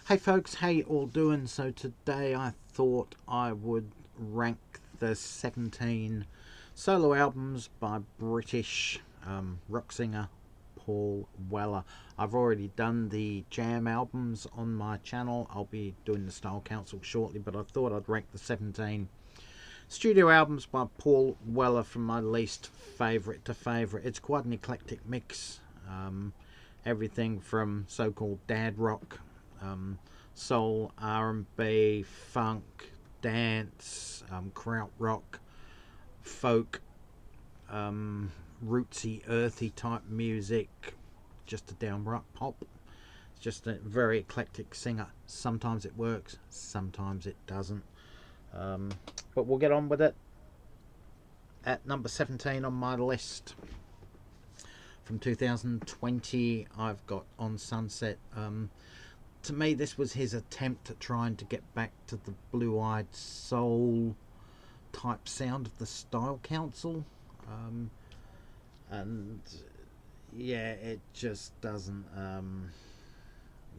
Hey folks, how you all doing? So today I thought I would rank the 17 solo albums by British rock singer Paul Weller. I've already done the jam albums on my channel. I'll be doing the Style Council shortly, but I thought I'd rank the 17 studio albums by Paul Weller from my least favourite to favourite. It's quite an eclectic mix. Everything from so-called dad rock, soul, R&B, funk, dance, krautrock, folk, rootsy, earthy type music, just a downright pop. It's just a very eclectic singer. Sometimes it works, sometimes it doesn't. But we'll get on with it. At number 17 on my list from 2020, I've got On Sunset. To me, this was his attempt at trying to get back to the blue-eyed soul type sound of the Style Council, and yeah, it just doesn't.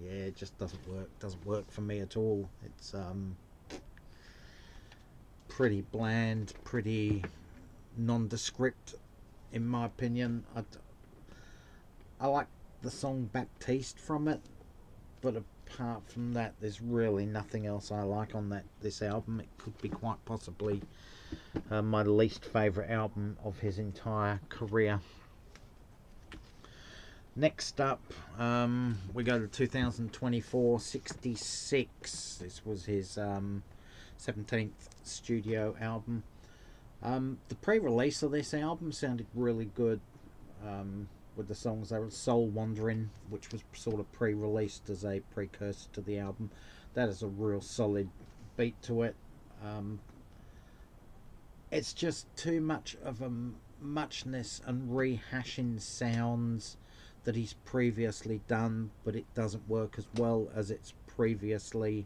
It just doesn't work. Doesn't work for me at all. It's pretty bland, pretty nondescript, in my opinion. I like the song Baptiste from it, but apart from that, there's really nothing else I like on this album. It could be quite possibly my least favourite album of his entire career. Next up, we go to 2024, 66. This was his 17th studio album. The pre-release of this album sounded really good. With the songs, there was Soul Wandering, which was sort of pre-released as a precursor to the album. That is a real solid beat to it. It's just too much of a muchness and rehashing sounds that he's previously done, but it doesn't work as well as it's previously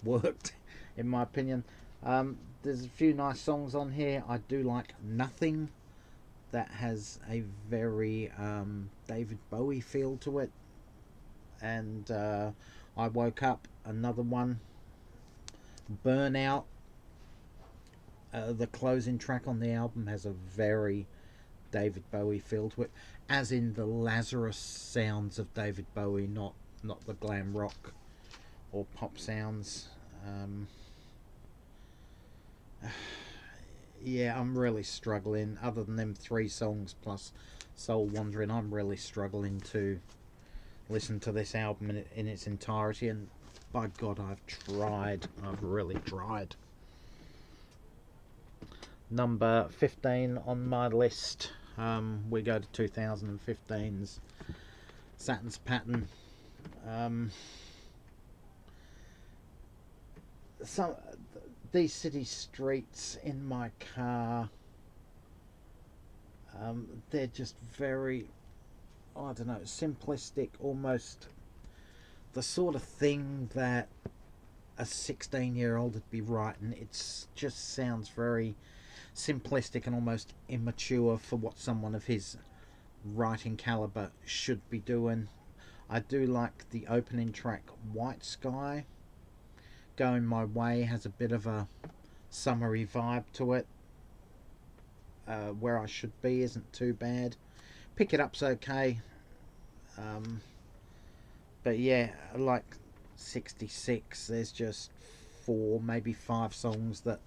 worked, in my opinion. There's a few nice songs on here. I do like Nothing. That has a very David Bowie feel to it. And I Woke Up, another one. Burnout, the closing track on the album, has a very David Bowie feel to it, as in the Lazarus sounds of David Bowie, not the glam rock or pop sounds. Yeah, I'm really struggling. Other than them 3 songs plus Soul Wandering, I'm really struggling to listen to this album in its entirety. And by God, I've tried. I've really tried. Number 15 on my list. We go to 2015's Saturn's Pattern. These city streets in my car, they're just very, I don't know, simplistic, almost the sort of thing that a 16-year-old would be writing. It just sounds very simplistic and almost immature for what someone of his writing caliber should be doing. I do like the opening track, White Sky. Going My Way has a bit of a summery vibe to it. Where I Should Be isn't too bad. Pick It Up's okay. But yeah, like 66, there's just 4, maybe 5 songs that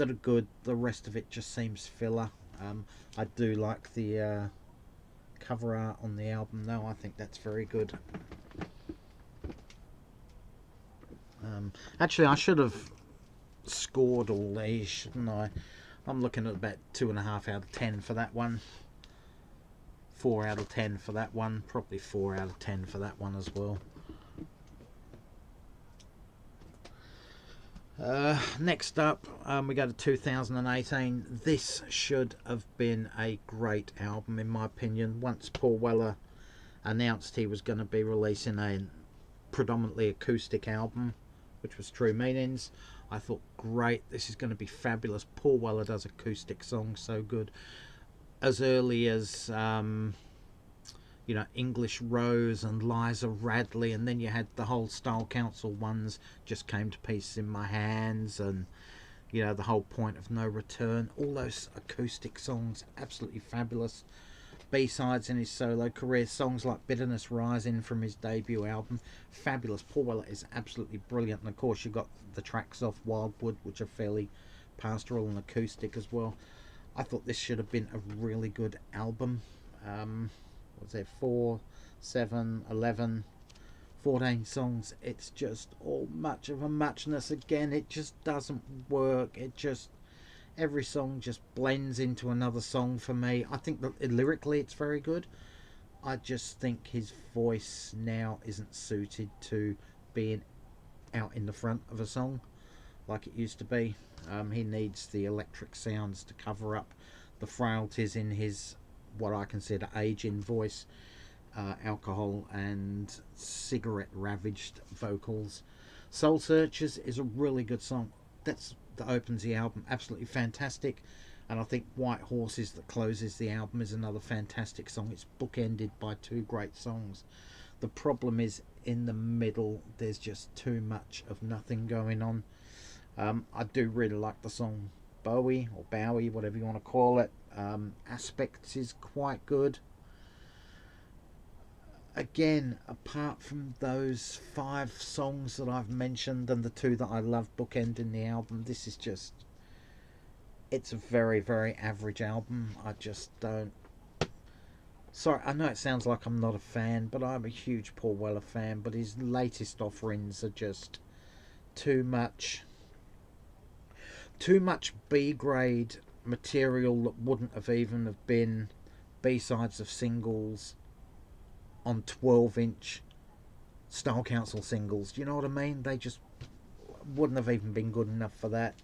are good. The rest of it just seems filler. I do like the cover art on the album though. I think that's very good. Actually, I should have scored all these, shouldn't I? I'm looking at about 2.5 out of 10 for that one. 4 out of 10 for that one. Probably 4 out of 10 for that one as well. Next up, we go to 2018. This should have been a great album, in my opinion. Once Paul Weller announced he was going to be releasing a predominantly acoustic album, which was True Meanings, I thought, great, this is going to be fabulous. Paul Weller does acoustic songs so good. As early as English Rose and Liza Radley, and then you had the whole Style Council ones just came to pieces in my hands, and the whole Point of No Return, all those acoustic songs, absolutely fabulous. B-sides in his solo career, songs like Bitterness Rising from his debut album, fabulous. Paul Weller is absolutely brilliant, and of course you've got the tracks off Wildwood, which are fairly pastoral and acoustic as well. I thought this should have been a really good album. Was there 4, 7, 11, 14 songs? It's just all much of a muchness again. It just doesn't work. Every song just blends into another song for me. I think that lyrically it's very good. I just think his voice now isn't suited to being out in the front of a song like it used to be. He needs the electric sounds to cover up the frailties in his, what I consider, aging voice, alcohol and cigarette ravaged vocals. Soul Searchers is a really good song. That opens the album, absolutely fantastic. And I think White Horses, that closes the album, is another fantastic song. It's bookended by 2 great songs. The problem is in the middle there's just too much of nothing going on. I do really like the song Bowie, or Bowie, whatever you want to call it. Aspects is quite good. Again, apart from those 5 songs that I've mentioned and the 2 that I love bookending the album, this is just, it's a very, very average album. I just don't... Sorry, I know it sounds like I'm not a fan, but I'm a huge Paul Weller fan, but his latest offerings are just too much B-grade material that wouldn't have even have been B-sides of singles on 12-inch Style Council singles. Do you know what I mean? They just wouldn't have even been good enough for that.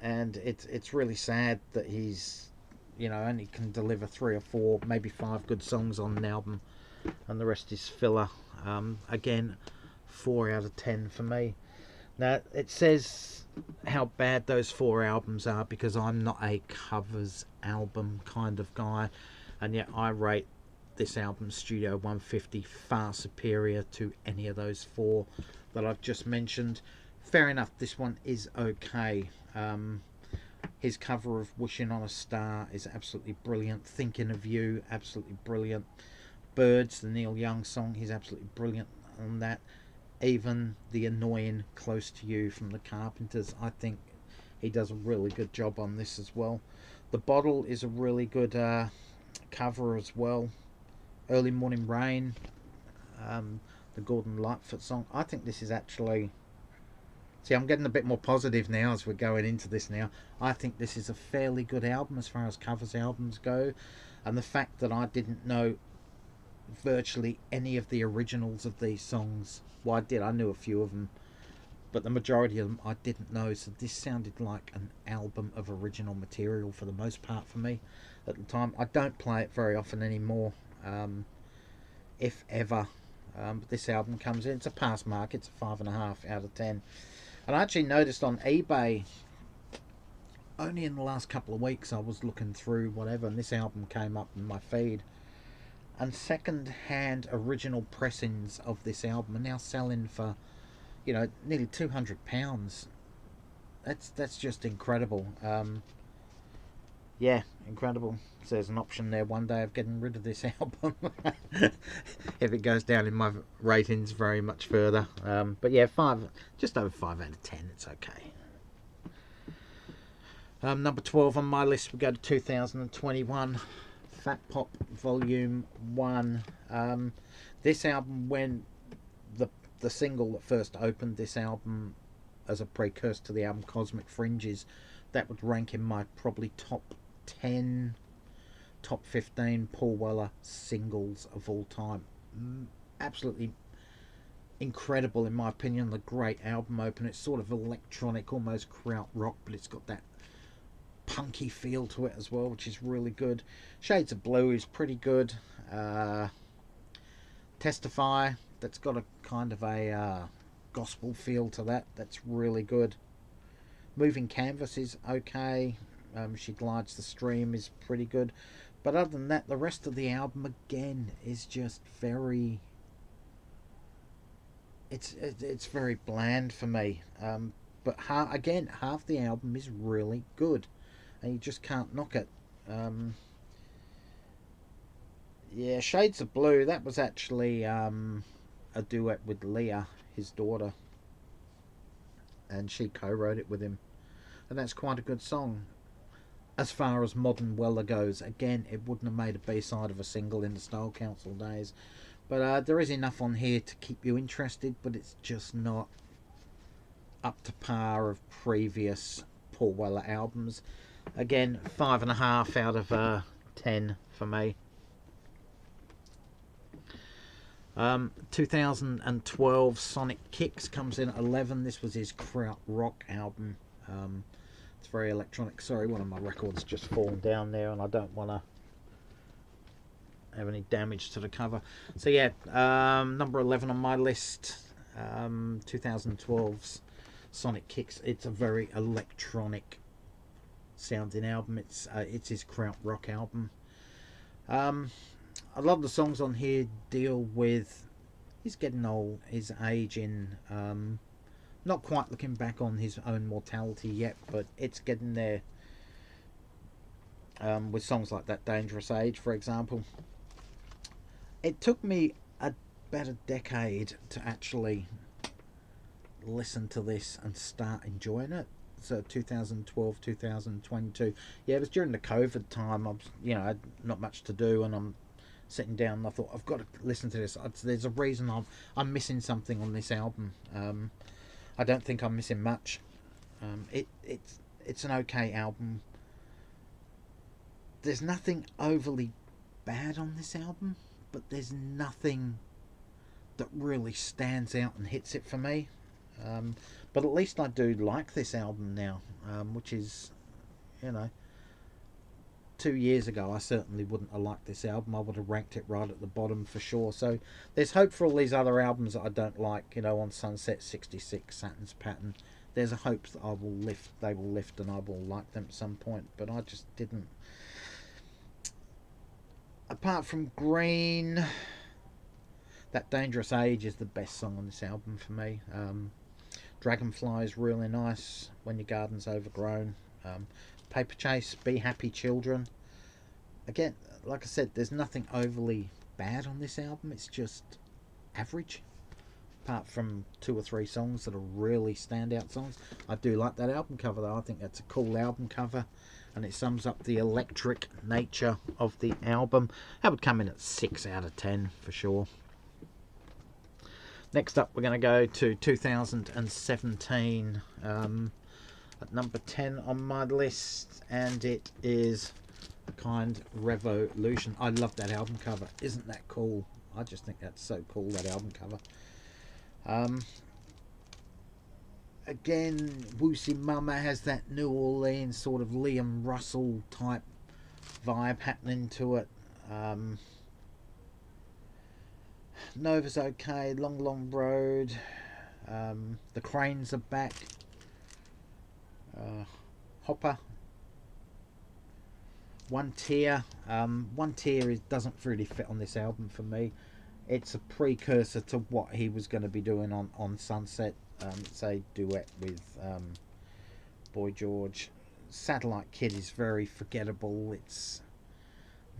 And it's really sad that he's only can deliver 3 or 4, maybe 5 good songs on an album, and the rest is filler. Again, 4 out of 10 for me. Now, it says how bad those 4 albums are because I'm not a covers album kind of guy, and yet I rate this album, Studio 150, far superior to any of those 4 that I've just mentioned. Fair enough, this one is okay. His cover of Wishing on a Star is absolutely brilliant. Thinking of You, absolutely brilliant. Birds, the Neil Young song, he's absolutely brilliant on that. Even the annoying Close to You from the Carpenters, I think he does a really good job on this as well. The Bottle is a really good cover as well. Early Morning Rain, the Gordon Lightfoot song. I think this is actually... See, I'm getting a bit more positive now as we're going into this now. I think this is a fairly good album as far as covers albums go. And the fact that I didn't know virtually any of the originals of these songs. Well, I did. I knew a few of them. But the majority of them I didn't know. So this sounded like an album of original material for the most part for me at the time. I don't play it very often anymore. If ever. But this album comes in. It's a pass mark. It's a 5.5 out of 10. And I actually noticed on eBay, only in the last couple of weeks I was looking through whatever, and this album came up in my feed. And second-hand original pressings of this album are now selling for, nearly £200. That's just incredible. Yeah, incredible. So there's an option there one day of getting rid of this album if it goes down in my ratings very much further. But yeah, just over 5 out of 10. It's okay. Number 12 on my list, we go to 2021, Fat Pop Volume 1. This album, when the single that first opened this album as a precursor to the album Cosmic Fringes, that would rank in my probably top 10, top 15 Paul Weller singles of all time. Absolutely incredible in my opinion. The great album opener. It's sort of electronic, almost kraut rock, but it's got that punky feel to it as well, which is really good. Shades of Blue is pretty good. Testify, that's got a kind of a gospel feel to that. That's really good. Moving Canvas is okay. She Glides the Stream is pretty good. But other than that, the rest of the album again is just very. It's very bland for me. But again, half the album is really good, and you just can't knock it. Yeah, Shades of Blue. That was actually a duet with Leah, his daughter, and she co-wrote it with him, and that's quite a good song. As far as Modern Weller goes, again, it wouldn't have made a B-side of a single in the Style Council days. But there is enough on here to keep you interested, but it's just not up to par of previous Paul Weller albums. Again, 5.5 out of 10 for me. 2012 Sonic Kicks comes in at 11. This was his Kraut Rock album. It's very electronic. Sorry, one of my records just fallen down there, and I don't want to have any damage to the cover. So yeah, number 11 on my list, 2012's Sonic Kicks. It's a very electronic sounding album. It's his Kraut Rock album. A lot of the songs on here deal with he's getting old, his age in, not quite looking back on his own mortality yet, but it's getting there, with songs like That Dangerous Age, for example. It took me about a decade to actually listen to this and start enjoying it. So 2012, 2022. Yeah, it was during the COVID time. I had not much to do, and I'm sitting down and I thought, I've got to listen to this. There's a reason I'm missing something on this album. I don't think I'm missing much. It's an okay album. There's nothing overly bad on this album, but there's nothing that really stands out and hits it for me. But at least I do like this album now, which is, 2 years ago I certainly wouldn't have liked this album. I would have ranked it right at the bottom for sure. So there's hope for all these other albums that I don't like, on Sunset 66, Saturn's Pattern. There's a hope that they will lift and I will like them at some point, but I just didn't. Apart from Green, That Dangerous Age is the best song on this album for me. Dragonfly is really nice, When Your Garden's Overgrown. Paper Chase, Be Happy Children. Again, like I said, there's nothing overly bad on this album. It's just average. Apart from 2 or 3 songs that are really standout songs. I do like that album cover though. I think that's a cool album cover, and it sums up the electric nature of the album. That would come in at 6 out of 10 for sure. Next up, we're going to go to 2017, at number 10 on my list, and it is A Kind Revolution. I love that album cover. Isn't that cool? I just think that's so cool, that album cover. Again, Woosie Mama has that New Orleans sort of Liam Russell type vibe happening to it. Nova's okay. Long Long Road. The Cranes are back. Hopper. One Tear. One Tear doesn't really fit on this album for me. It's a precursor to what he was going to be doing on Sunset. It's a duet with Boy George. Satellite Kid is very forgettable. It's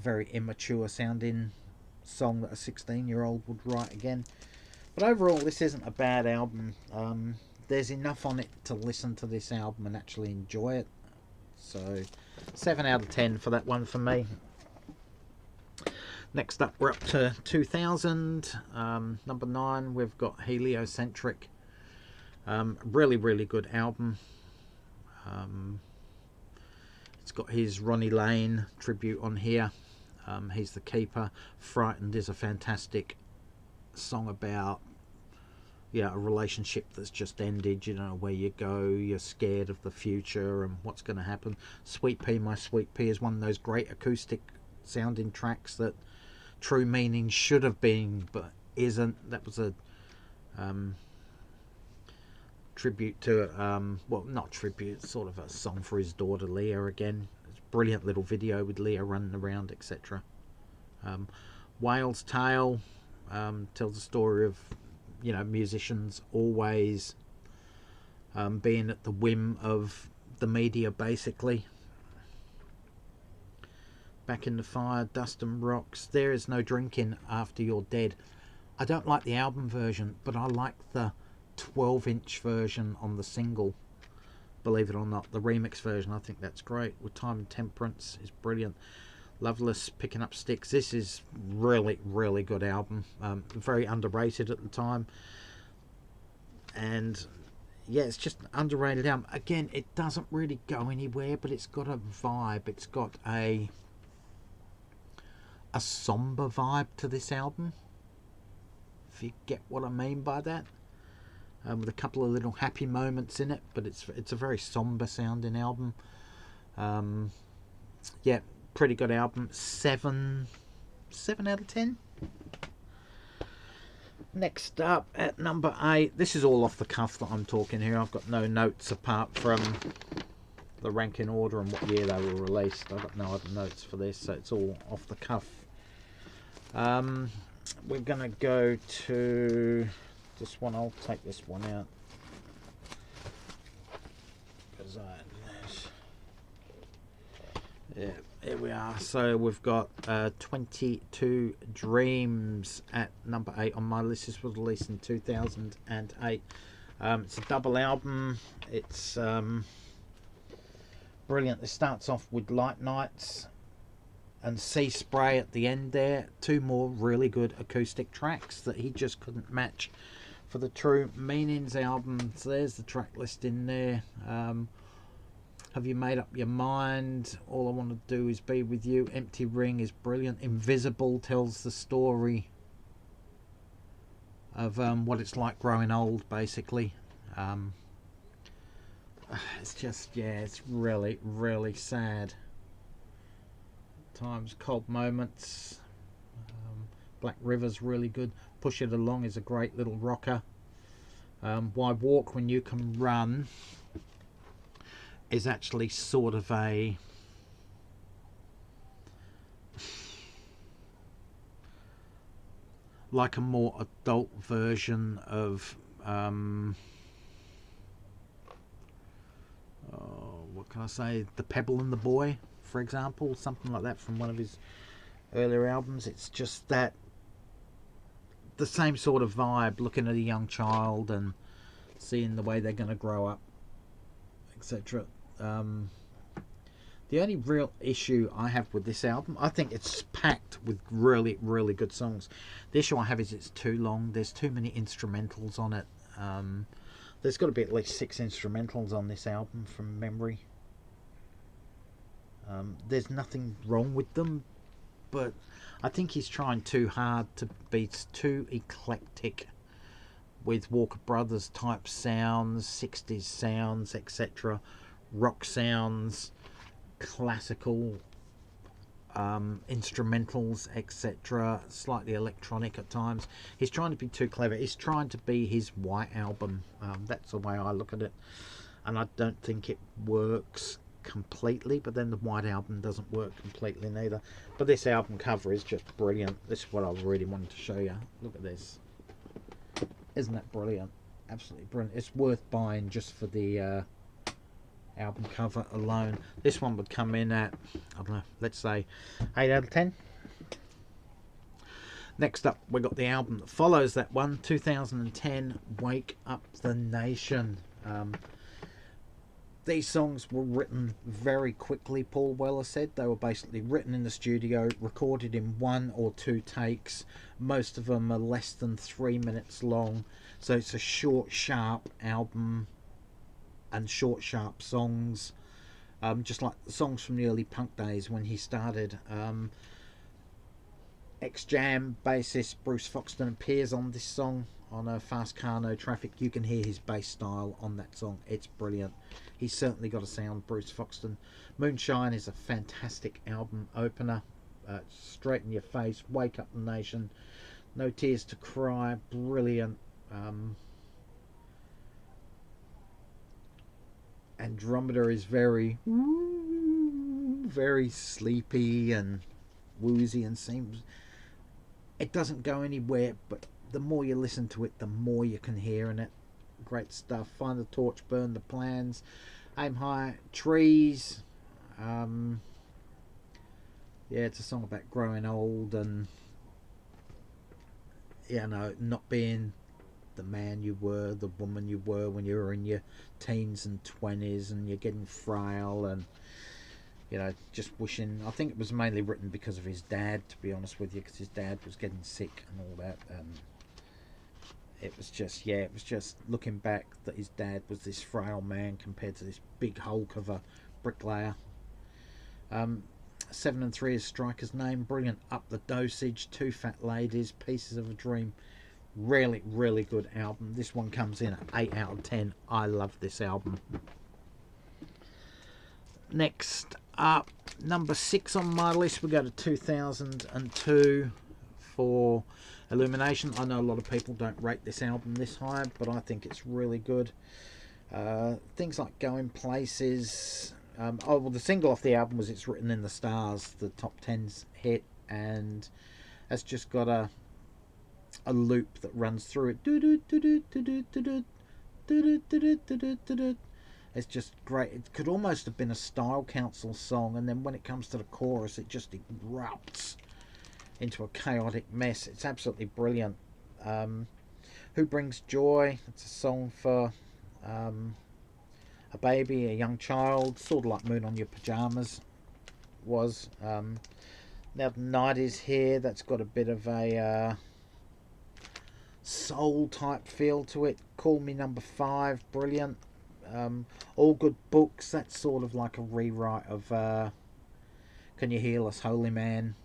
very immature sounding song that a 16-year-old would write again. But overall, this isn't a bad album. There's enough on it to listen to this album and actually enjoy it. So 7 out of 10 for that one for me. Next up, we're up to 2000. Number 9, we've got Heliocentric. Really, really good album. It's got his Ronnie Lane tribute on here. He's the Keeper. Frightened is a fantastic song about a relationship that's just ended. You know where you go, you're scared of the future and what's going to happen. Sweet Pea, My Sweet Pea is one of those great acoustic sounding tracks that True Meaning should have been but isn't. That was a tribute to well, not tribute, sort of a song for his daughter Leah again. It's brilliant little video with Leah running around, etc. Whale's Tale tells the story of, you know, musicians always being at the whim of the media, basically. Back in the Fire, Dust and Rocks, There Is No Drinking After You're Dead. I don't like the album version, but I like the 12-inch version on the single. Believe it or not, the remix version, I think that's great. With Time and Temperance is brilliant. Loveless, Picking Up Sticks. This is really, really good album. Very underrated at the time. And yeah, it's just an underrated album. Again, it doesn't really go anywhere, but it's got a vibe. It's got a somber vibe to this album, if you get what I mean by that. With a couple of little happy moments in it, but it's a very somber sounding album. Yeah, pretty good album. 7 out of 10. Next up at number 8, this is all off the cuff that I'm talking here. I've got no notes apart from the ranking order and what year they were released. I've got no other notes for this, so it's all off the cuff. We're gonna go to this one. I'll take this one out because yeah, here we are. So we've got 22 Dreams at number 8 on my list. This was released in 2008. It's a double album. It's brilliant. It starts off with Light Nights and Sea Spray at the end there. 2 more really good acoustic tracks that he just couldn't match for the True Meanings album. So there's the track list in there. Have You Made Up Your Mind? All I Want to Do Is Be With You. Empty Ring is brilliant. Invisible tells the story of what it's like growing old, basically. It's just, yeah, it's really, really sad. Times, Cold Moments. Black River's really good. Push It Along is a great little rocker. Why Walk When You Can Run is actually sort of a like a more adult version of what can I say, The Pebble and the Boy, for example, something like that from one of his earlier albums. It's just that the same sort of vibe, looking at a young child and seeing the way they're going to grow up, etc. The only real issue I have with this album, I think it's packed with really, really good songs. The issue I have is it's too long. There's too many instrumentals on it. There's got to be at least 6 instrumentals on this album from memory. There's nothing wrong with them, but I think he's trying too hard to be too eclectic with Walker Brothers type sounds, 60s sounds, etc., rock sounds, classical instrumentals, etc., slightly electronic at times. He's trying to be too clever. He's trying to be his White Album. That's the way I look at it, and I don't think it works completely, but then the White Album doesn't work completely neither. But this album cover is just brilliant. This is what I really wanted to show you. Look at this. Isn't that brilliant? Absolutely brilliant. It's worth buying just for the album cover alone. This one would come in at, I don't know, let's say 8 out of 10. Next up, we got the album that follows that one, 2010, Wake Up the Nation. These songs were written very quickly, Paul Weller said. They were basically written in the studio, recorded in 1 or 2 takes. Most of them are less than 3 minutes long. So it's a short, sharp album and short, sharp songs. Just like the songs from the early punk days when he started. Ex-Jam bassist Bruce Foxton appears on this song on a Fast Car No Traffic. You can hear his bass style on that song. It's brilliant. He's certainly got a sound, Bruce Foxton. Moonshine is a fantastic album opener. Straight in your face. Wake Up the Nation. No Tears to Cry. Brilliant. Andromeda is very very sleepy and woozy, and seems it doesn't go anywhere, but the more you listen to it, the more you can hear in it. Great stuff. Find the torch, burn the plans, aim high, trees. Yeah, it's a song about growing old and, you know, not being the man you were, the woman you were when you were in your teens and 20s, and you're getting frail, and, you know, just wishing. I think it was mainly written because of his dad, to be honest with you, because his dad was getting sick and all that. And it was just, yeah, it was just looking back that his dad was this frail man compared to this big hulk of a bricklayer. 7 and 3 is Striker's Name. Brilliant. Up the Dosage, Two Fat Ladies, Pieces of a Dream. Really, really good album. This one comes in at 8 out of 10. I love this album. Next up, number 6 on my list, we go to 2002 for Illumination. I know a lot of people don't rate this album this high, but I think it's really good. Things like Going Places. Oh, well, the single off the album was It's Written in the Stars, the top 10's hit, and that's just got a loop that runs through it. It's just great. It could almost have been a Style Council song, and then when it comes to the chorus, it just erupts into a chaotic mess. It's absolutely brilliant. Who Brings Joy? It's a song for a baby, a young child, sort of like Moon on Your Pajamas was. Now the Night Is Here. That's got a bit of a soul type feel to it. Call Me Number 5, brilliant. All Good Books, that's sort of like a rewrite of Can You Heal Us, Holy Man,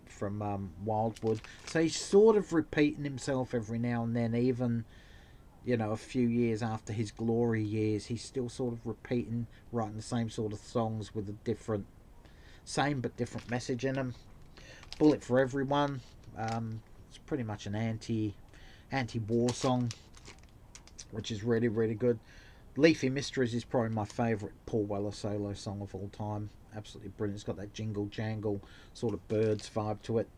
from Wildwood. So he's sort of repeating himself every now and then, even, you know, a few years after his glory years. He's still sort of repeating, writing the same sort of songs with a different, same but different message in them. Bullet for Everyone. It's pretty much an anti-war song, which is really, really good. Leafy Mysteries is probably my favourite Paul Weller solo song of all time. Absolutely brilliant. It's got that jingle jangle sort of Birds vibe to it.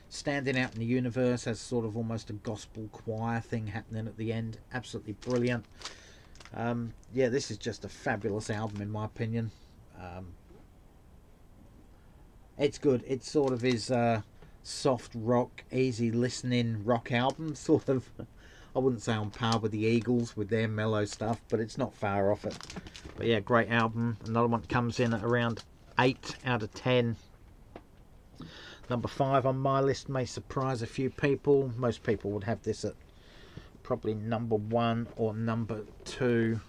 Standing Out in the Universe has sort of almost a gospel choir thing happening at the end. Absolutely brilliant. Yeah, this is just a fabulous album in my opinion. It's good. It sort of is soft rock, easy listening rock album, sort of. I wouldn't say on par with the Eagles with their mellow stuff, but it's not far off it. But yeah, great album. Another one comes in at around 8 out of 10. Number 5 on my list may surprise a few people. Most people would have this at probably number 1 or number 2.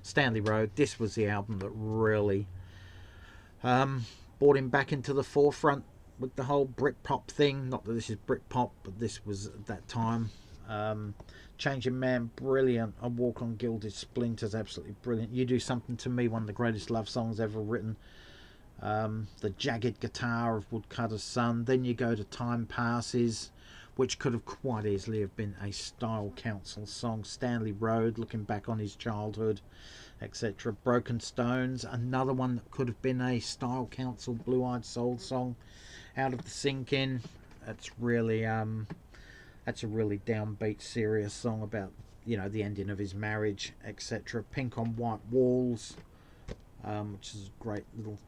Stanley Road. This was the album that really brought him back into the forefront with the whole Britpop thing. Not that this is Britpop, but this was at that time. Changing Man, brilliant. A Walk on Gilded Splinters, absolutely brilliant. You Do Something to Me, one of the greatest love songs ever written. The Jagged Guitar of Woodcutter's Son. Then you go to Time Passes, which could have quite easily have been a Style Council song. Stanley Road, looking back on his childhood, etc. Broken Stones, another one that could have been a Style Council Blue Eyed Soul song. Out of the Sinking, that's really that's a really downbeat, serious song about, you know, the ending of his marriage, etc. Pink on White Walls, which is a great little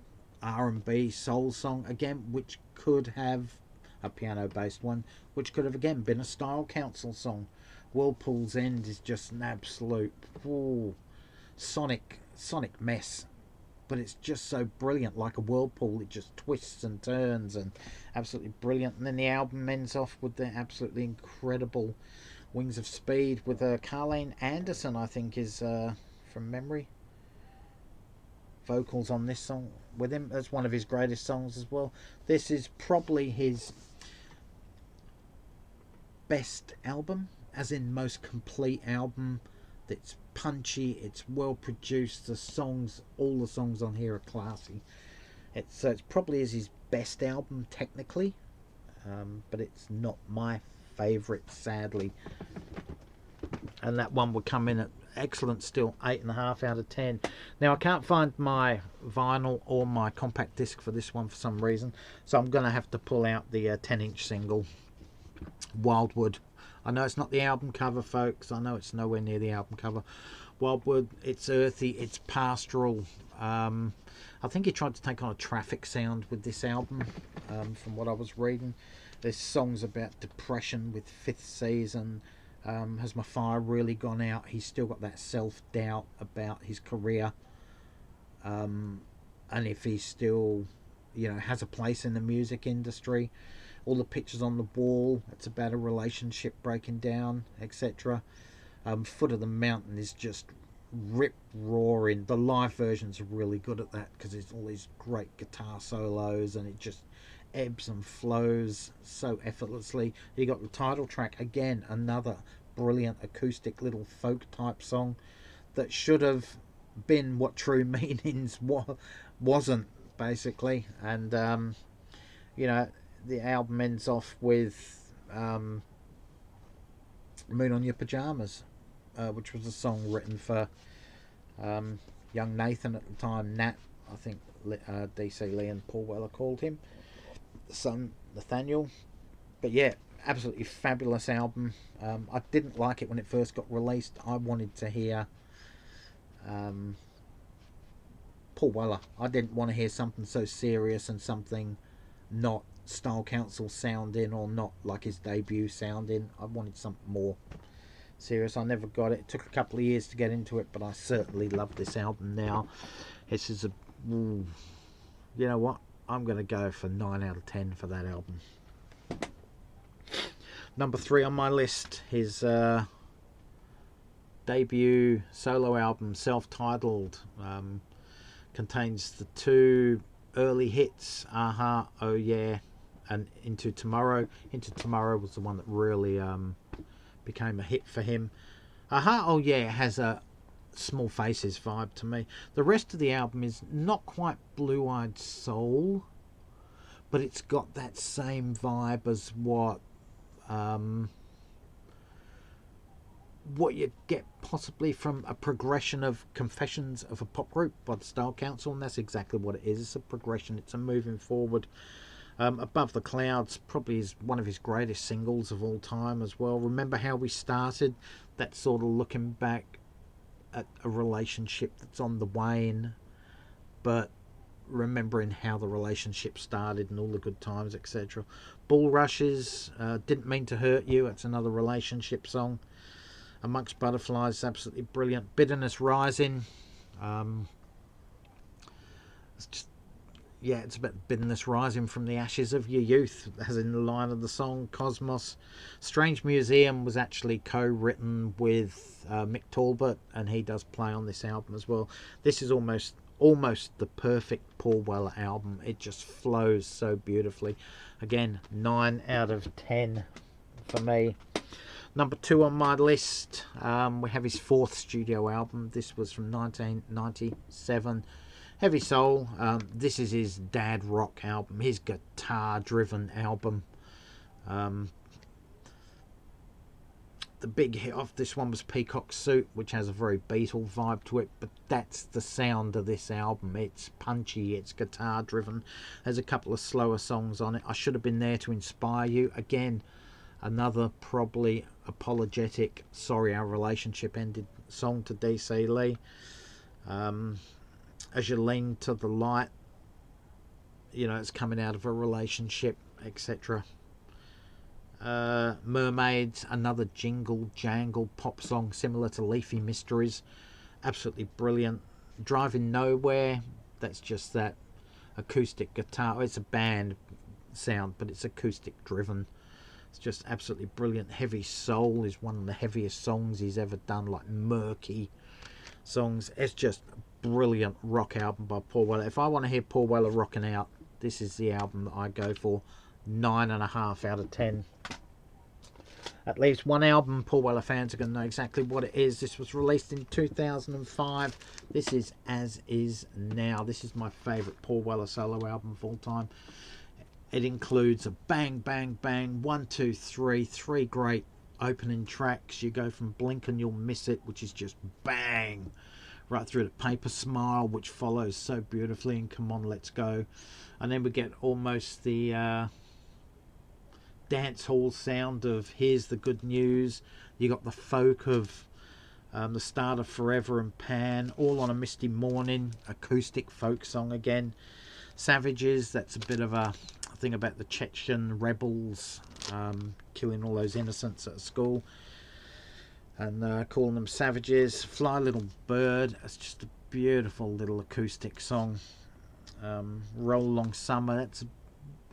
R&B soul song again, which could have a piano-based one, which could have again been a Style Council song. Whirlpool's End is just an absolute sonic mess, but it's just so brilliant. Like a whirlpool, it just twists and turns, and absolutely brilliant. And then the album ends off with the absolutely incredible Wings of Speed with Carlene Anderson, I think, is from memory, vocals on this song with him. That's one of his greatest songs as well. This is probably his best album, as in most complete album. It's punchy, it's well produced, all the songs on here are classy. It's probably is his best album technically, but it's not my favourite, sadly. And that one would come in at excellent still, 8.5 out of 10. Now I can't find my vinyl or my compact disc for this one for some reason, so I'm going to have to pull out the 10-inch single, Wildwood. I know it's not the album cover, folks. I know it's nowhere near the album cover. Wildwood, it's earthy, it's pastoral. I think he tried to take on a Traffic sound with this album, from what I was reading. There's songs about depression with Fifth Season. Has my fire really gone out? He's still got that self-doubt about his career, and if he's still, has a place in the music industry. All the pictures on the wall, it's about a relationship breaking down, etc. Foot of the Mountain is just rip roaring. The live versions are really good at that because there's all these great guitar solos and it just ebbs and flows so effortlessly. You got the title track, again, another brilliant acoustic little folk type song that should have been what True Meanings wasn't, basically. And the album ends off with Moon on Your Pajamas, which was a song written for young Nathan at the time, Nat, I think DC Lee and Paul Weller called him, the son Nathaniel. But yeah, absolutely fabulous album. I didn't like it when it first got released. I wanted to hear Paul Weller. I didn't want to hear something so serious and something not Style Council sounding or not like his debut sounding. I wanted something more serious. I never got it. It took a couple of years to get into it, but I certainly love this album now. This is you know what? I'm going to go for 9 out of 10 for that album. Number 3 on my list, his debut solo album, self-titled, contains the 2 early hits, Aha, Oh Yeah, and Into Tomorrow. Into Tomorrow was the one that really became a hit for him. Aha, Oh Yeah has a Small Faces vibe to me. The rest of the album is not quite Blue-Eyed Soul, but it's got that same vibe as what you get possibly from a progression of Confessions of a Pop Group by the Style Council, and that's exactly what it is. It's a progression, it's a moving forward. Above the Clouds probably is one of his greatest singles of all time as well. Remember How We Started, that sort of looking back at a relationship that's on the wane, but remembering how the relationship started and all the good times, etc. Bulrushes, Didn't Mean to Hurt You, it's another relationship song. Amongst Butterflies, absolutely brilliant. Bitterness Rising, it's just, yeah, it's about bitterness rising from the ashes of your youth, as in the line of the song. Cosmos. Strange Museum was actually co-written with Mick Talbot, and he does play on this album as well. This is almost the perfect Paul Weller album. It just flows so beautifully. Again, 9 out of 10 for me. Number 2 on my list, we have his 4th studio album. This was from 1997. Heavy Soul. This is his dad rock album, his guitar driven album. The big hit off this one was Peacock Suit, which has a very Beatle vibe to it, but that's the sound of this album. It's punchy, it's guitar driven. There's a couple of slower songs on it. I Should Have Been There to Inspire You. Again, another probably apologetic, sorry our relationship ended song to DC Lee. As You Lean to the Light, it's coming out of a relationship, etc. Mermaids, another jingle jangle pop song similar to Leafy Mysteries, absolutely brilliant. Driving Nowhere, that's just that acoustic guitar. It's a band sound, but it's acoustic driven. It's just absolutely brilliant. Heavy Soul is one of the heaviest songs he's ever done, like murky songs. It's just a brilliant rock album by Paul Weller. If I want to hear Paul Weller rocking out, this is the album that I go for. 9.5 out of 10. At least one album Paul Weller fans are going to know exactly what it is. This was released in 2005. This is As Is Now. This is my favourite Paul Weller solo album of all time. It includes a bang, bang, bang, 1, 2, 3, 3 great opening tracks. You go from Blink and You'll Miss It, which is just bang, right through to Paper Smile, which follows so beautifully, and Come On Let's Go. And then we get almost the dance hall sound of Here's the Good News. You got the folk of the start of Forever and Pan, All on a Misty Morning, acoustic folk song again. Savages, that's a bit of a thing about the Chechen rebels killing all those innocents at school and calling them savages. Fly Little Bird, it's just a beautiful little acoustic song. Roll Along Summer, that's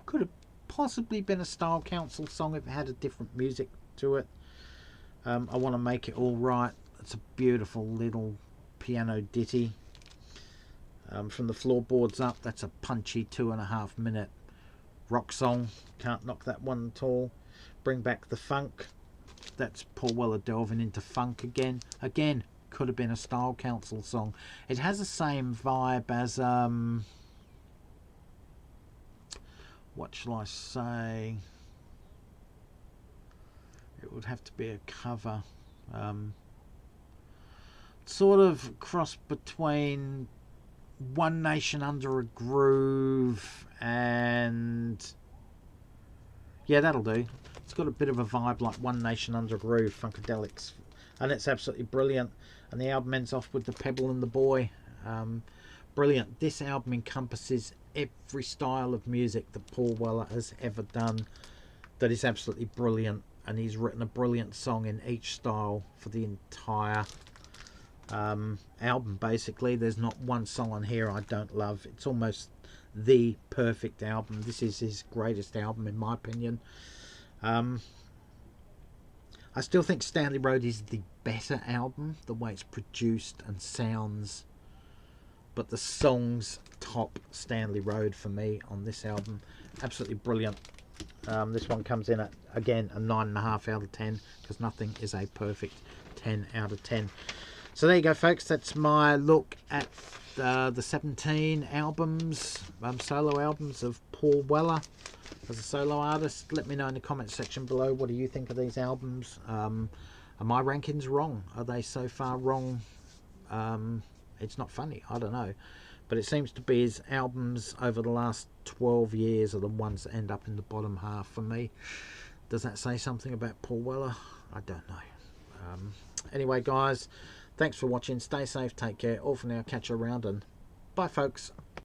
could have possibly been a Style Council song if it had a different music to it. I Want to Make It All Right, it's a beautiful little piano ditty. From the Floorboards Up, that's a punchy 2.5 minute rock song. Can't knock that one at all. Bring Back the Funk, that's Paul Weller delving into funk again. Again, could have been a Style Council song. It has the same vibe as what shall I say? It would have to be a cover. Sort of cross between One Nation Under a Groove and yeah, that'll do. It's got a bit of a vibe like One Nation Under a Groove, Funkadelics, and it's absolutely brilliant. And the album ends off with The Pebble and the Boy. Brilliant. This album encompasses every style of music that Paul Weller has ever done. That is absolutely brilliant, and he's written a brilliant song in each style for the entire album. Basically, there's not one song on here I don't love. It's almost the perfect album. This is his greatest album in my opinion. I still think Stanley Road is the better album, the way it's produced and sounds, but the songs top Stanley Road for me on this album. Absolutely brilliant. This one comes in at, again, a 9.5 out of 10, because nothing is a perfect 10 out of 10. So there you go, folks. That's my look at the 17 albums, solo albums of Paul Weller as a solo artist. Let me know in the comments section below, what do you think of these albums? Are my rankings wrong? Are they so far wrong? It's not funny, I don't know. But it seems to be his albums over the last 12 years are the ones that end up in the bottom half for me. Does that say something about Paul Weller? I don't know. Anyway, guys, thanks for watching. Stay safe, take care. All for now. Catch you around, and bye, folks.